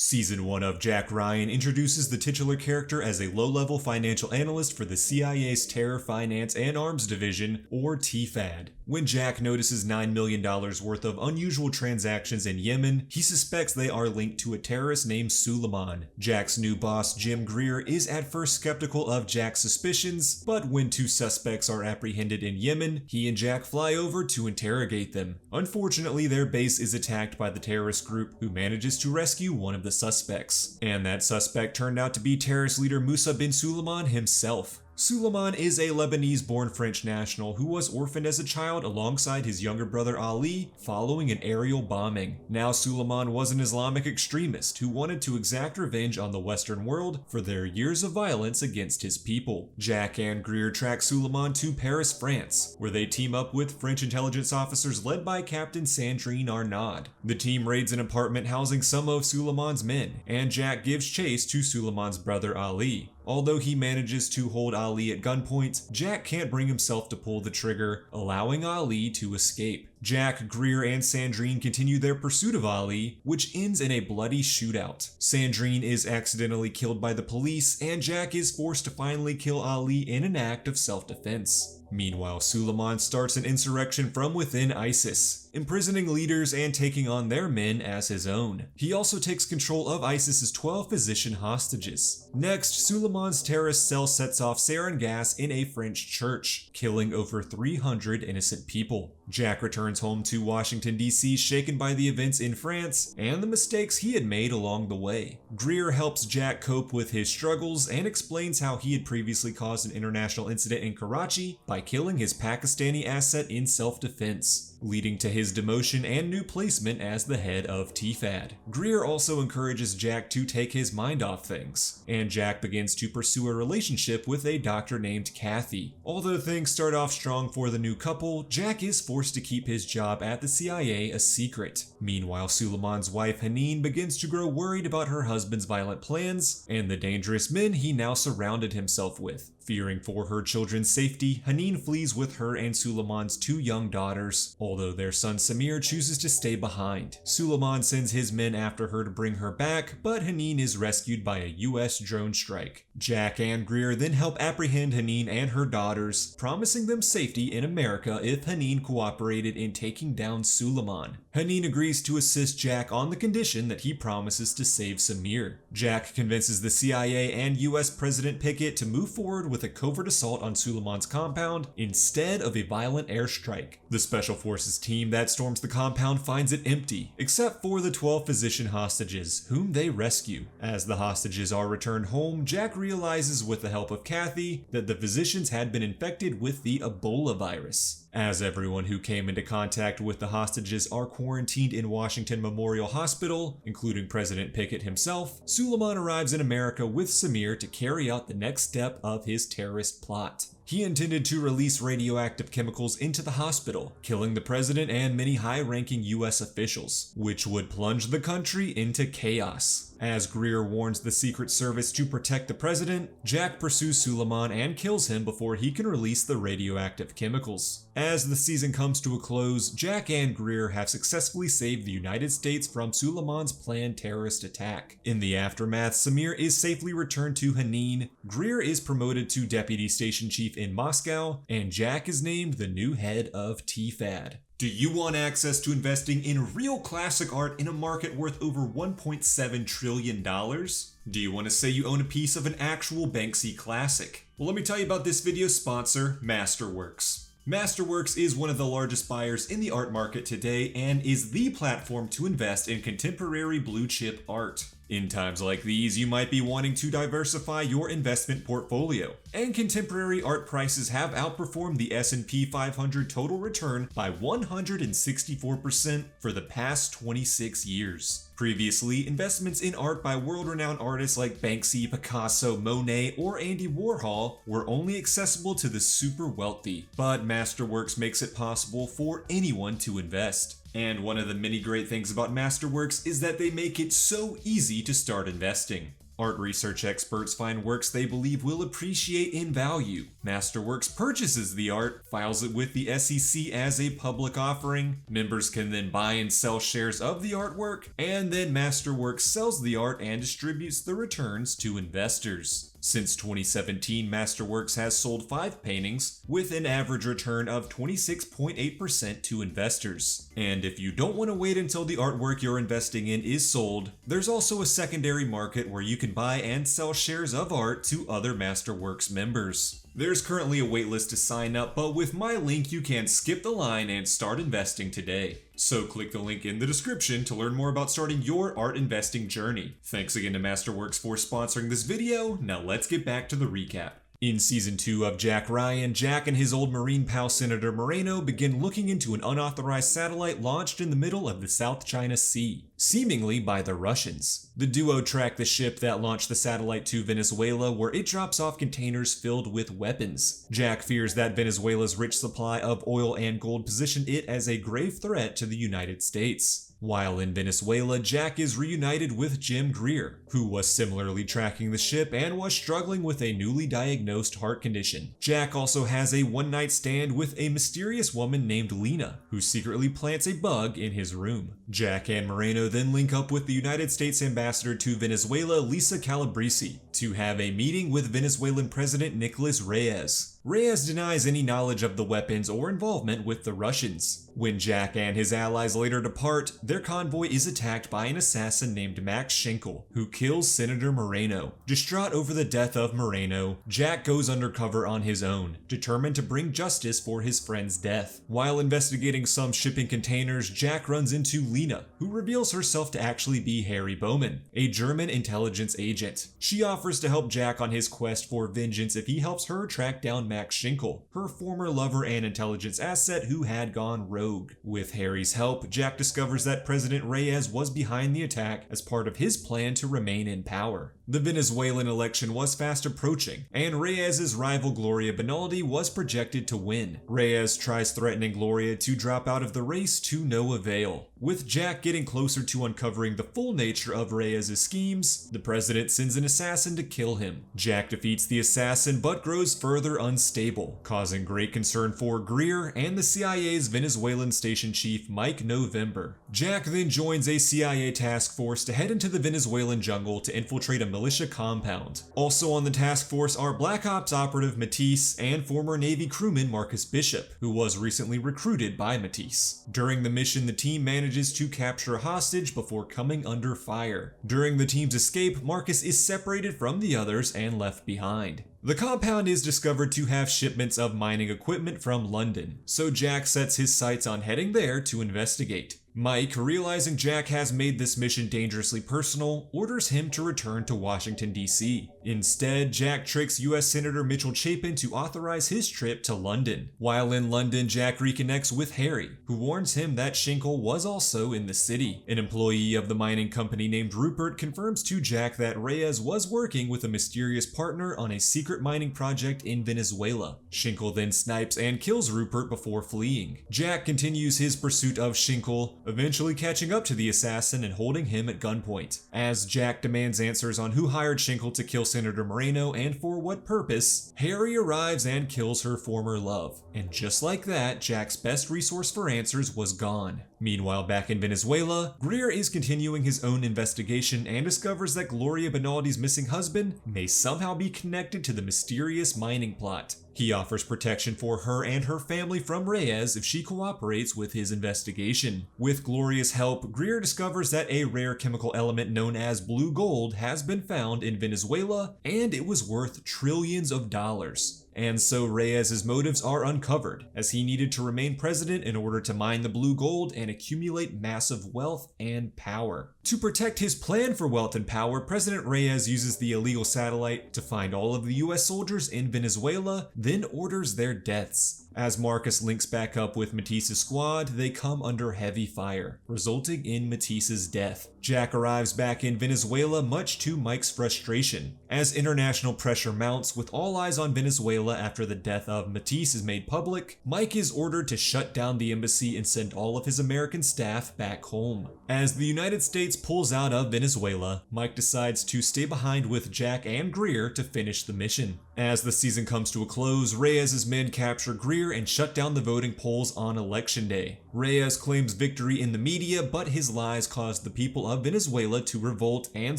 Season 1 of Jack Ryan introduces the titular character as a low-level financial analyst for the CIA's Terror, Finance, and Arms Division, or TFAD. When Jack notices $9 million worth of unusual transactions in Yemen, he suspects they are linked to a terrorist named Suleiman. Jack's new boss, Jim Greer, is at first skeptical of Jack's suspicions, but when two suspects are apprehended in Yemen, he and Jack fly over to interrogate them. Unfortunately, their base is attacked by the terrorist group, who manages to rescue one of the suspects. And that suspect turned out to be terrorist leader Mousa bin Suleiman himself. Suleiman is a Lebanese-born French national who was orphaned as a child alongside his younger brother Ali following an aerial bombing. Now Suleiman was an Islamic extremist who wanted to exact revenge on the Western world for their years of violence against his people. Jack and Greer track Suleiman to Paris, France, where they team up with French intelligence officers led by Captain Sandrine Arnaud. The team raids an apartment housing some of Suleiman's men, and Jack gives chase to Suleiman's brother Ali. Although he manages to hold Ali at gunpoint, Jack can't bring himself to pull the trigger, allowing Ali to escape. Jack, Greer, and Sandrine continue their pursuit of Ali, which ends in a bloody shootout. Sandrine is accidentally killed by the police, and Jack is forced to finally kill Ali in an act of self-defense. Meanwhile, Suleiman starts an insurrection from within ISIS, imprisoning leaders and taking on their men as his own. He also takes control of ISIS's 12 physician hostages. Next, Suleiman's terrorist cell sets off sarin gas in a French church, killing over 300 innocent people. Jack returns home to Washington, D.C. shaken by the events in France and the mistakes he had made along the way. Greer helps Jack cope with his struggles and explains how he had previously caused an international incident in Karachi by killing his Pakistani asset in self-defense, leading to his demotion and new placement as the head of TFAD. Greer also encourages Jack to take his mind off things, and Jack begins to pursue a relationship with a doctor named Cathy. Although things start off strong for the new couple, Jack is forced to keep his job at the CIA a secret. Meanwhile, Suleiman's wife Hanin begins to grow worried about her husband's violent plans and the dangerous men he now surrounded himself with. Fearing for her children's safety, Hanin flees with her and Suleiman's two young daughters, although their son Samir chooses to stay behind. Suleiman sends his men after her to bring her back, but Hanin is rescued by a US drone strike. Jack and Greer then help apprehend Hanin and her daughters, promising them safety in America if Hanin cooperated in taking down Suleiman. Hanin agrees to assist Jack on the condition that he promises to save Samir. Jack convinces the CIA and US President Pickett to move forward with a covert assault on Suleiman's compound instead of a violent airstrike. The Special Forces team that storms the compound finds it empty, except for the 12 physician hostages, whom they rescue. As the hostages are returned home, Jack realizes with the help of Cathy that the physicians had been infected with the Ebola virus. As everyone who came into contact with the hostages are quarantined in Washington Memorial Hospital, including President Pickett himself, Suleiman arrives in America with Samir to carry out the next step of his terrorist plot. He intended to release radioactive chemicals into the hospital, killing the president and many high-ranking US officials, which would plunge the country into chaos. As Greer warns the Secret Service to protect the president, Jack pursues Suleiman and kills him before he can release the radioactive chemicals. As the season comes to a close, Jack and Greer have successfully saved the United States from Suleiman's planned terrorist attack. In the aftermath, Samir is safely returned to Hanin, Greer is promoted to Deputy Station Chief in Moscow, and Jack is named the new head of TFAD. Do you want access to investing in real classic art in a market worth over $1.7 trillion? Do you want to say you own a piece of an actual Banksy classic? Well, let me tell you about this video's sponsor, Masterworks. Masterworks is one of the largest buyers in the art market today and is the platform to invest in contemporary blue chip art. In times like these, you might be wanting to diversify your investment portfolio, and contemporary art prices have outperformed the S&P 500 total return by 164% for the past 26 years. Previously, investments in art by world-renowned artists like Banksy, Picasso, Monet, or Andy Warhol were only accessible to the super wealthy, but Masterworks makes it possible for anyone to invest. And one of the many great things about Masterworks is that they make it so easy to start investing. Art research experts find works they believe will appreciate in value. Masterworks purchases the art, files it with the SEC as a public offering. Members can then buy and sell shares of the artwork, and then Masterworks sells the art and distributes the returns to investors. Since 2017, Masterworks has sold 5 paintings, with an average return of 26.8% to investors. And if you don't want to wait until the artwork you're investing in is sold, there's also a secondary market where you can buy and sell shares of art to other Masterworks members. There's currently a waitlist to sign up, but with my link you can skip the line and start investing today. So click the link in the description to learn more about starting your art investing journey. Thanks again to Masterworks for sponsoring this video. Now let's get back to the recap. In Season 2 of Jack Ryan, Jack and his old Marine pal Senator Moreno begin looking into an unauthorized satellite launched in the middle of the South China Sea, seemingly by the Russians. The duo track the ship that launched the satellite to Venezuela, where it drops off containers filled with weapons. Jack fears that Venezuela's rich supply of oil and gold position it as a grave threat to the United States. While in Venezuela, Jack is reunited with Jim Greer, who was similarly tracking the ship and was struggling with a newly diagnosed heart condition. Jack also has a one-night stand with a mysterious woman named Lena, who secretly plants a bug in his room. Jack and Moreno then link up with the United States ambassador to Venezuela, Lisa Calabrese, to have a meeting with Venezuelan President Nicolás Reyes. Reyes denies any knowledge of the weapons or involvement with the Russians. When Jack and his allies later depart, their convoy is attacked by an assassin named Max Schenkel, who kills Senator Moreno. Distraught over the death of Moreno, Jack goes undercover on his own, determined to bring justice for his friend's death. While investigating some shipping containers, Jack runs into Lena, who reveals herself to actually be Harry Baumann, a German intelligence agent. She offers to help Jack on his quest for vengeance if he helps her track down Max Schenkel, her former lover and intelligence asset who had gone rogue. With Harry's help, Jack discovers that President Reyes was behind the attack as part of his plan to remain in power. The Venezuelan election was fast approaching, and Reyes' rival Gloria Bonalde was projected to win. Reyes tries threatening Gloria to drop out of the race to no avail. With Jack getting closer to uncovering the full nature of Reyes' schemes, the president sends an assassin to kill him. Jack defeats the assassin but grows further unstable, causing great concern for Greer and the CIA's Venezuelan station chief Mike November. Jack then joins a CIA task force to head into the Venezuelan jungle to infiltrate a militia compound. Also on the task force are Black Ops operative Matice and former Navy crewman Marcus Bishop, who was recently recruited by Matice. During the mission, the team manages to capture a hostage before coming under fire. During the team's escape, Marcus is separated from the others and left behind. The compound is discovered to have shipments of mining equipment from London, so Jack sets his sights on heading there to investigate. Mike, realizing Jack has made this mission dangerously personal, orders him to return to Washington, D.C. Instead, Jack tricks U.S. Senator Mitchell Chapin to authorize his trip to London. While in London, Jack reconnects with Harry, who warns him that Schenkel was also in the city. An employee of the mining company named Rupert confirms to Jack that Reyes was working with a mysterious partner on a secret mining project in Venezuela. Schenkel then snipes and kills Rupert before fleeing. Jack continues his pursuit of Schenkel, eventually catching up to the assassin and holding him at gunpoint. As Jack demands answers on who hired Schenkel to kill Senator Moreno and for what purpose, Harry arrives and kills her former love. And just like that, Jack's best resource for answers was gone. Meanwhile, back in Venezuela, Greer is continuing his own investigation and discovers that Gloria Bonalde's missing husband may somehow be connected to the mysterious mining plot. He offers protection for her and her family from Reyes if she cooperates with his investigation. With Gloria's help, Greer discovers that a rare chemical element known as blue gold has been found in Venezuela, and it was worth trillions of dollars. And so Reyes' motives are uncovered, as he needed to remain president in order to mine the blue gold and accumulate massive wealth and power. To protect his plan for wealth and power, President Reyes uses the illegal satellite to find all of the US soldiers in Venezuela, then orders their deaths. As Marcus links back up with Matice's squad, they come under heavy fire, resulting in Matice's death. Jack arrives back in Venezuela much to Mike's frustration. As international pressure mounts with all eyes on Venezuela after the death of Matice is made public, Mike is ordered to shut down the embassy and send all of his American staff back home. As the United States pulls out of Venezuela, Mike decides to stay behind with Jack and Greer to finish the mission. As the season comes to a close, Reyes' men capture Greer and shut down the voting polls on Election Day. Reyes claims victory in the media, but his lies caused the people of Venezuela to revolt and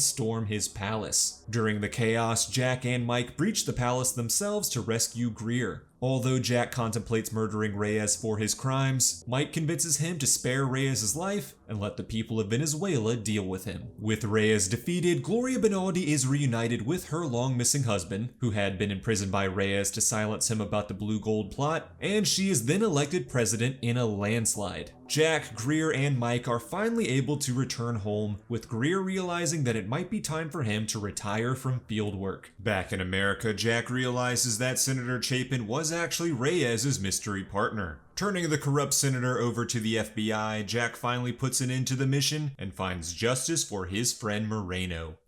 storm his palace. During the chaos, Jack and Mike breach the palace themselves to rescue Greer. Although Jack contemplates murdering Reyes for his crimes, Mike convinces him to spare Reyes' life and let the people of Venezuela deal with him. With Reyes defeated, Gloria Bonalde is reunited with her long-missing husband, who had been imprisoned by Reyes to silence him about the Blue Gold plot, and she is then elected president in a landslide. Jack, Greer, and Mike are finally able to return home, with Greer realizing that it might be time for him to retire from field work. Back in America, Jack realizes that Senator Chapin was actually Reyes' mystery partner. Turning the corrupt senator over to the FBI, Jack finally puts an end to the mission and finds justice for his friend Moreno.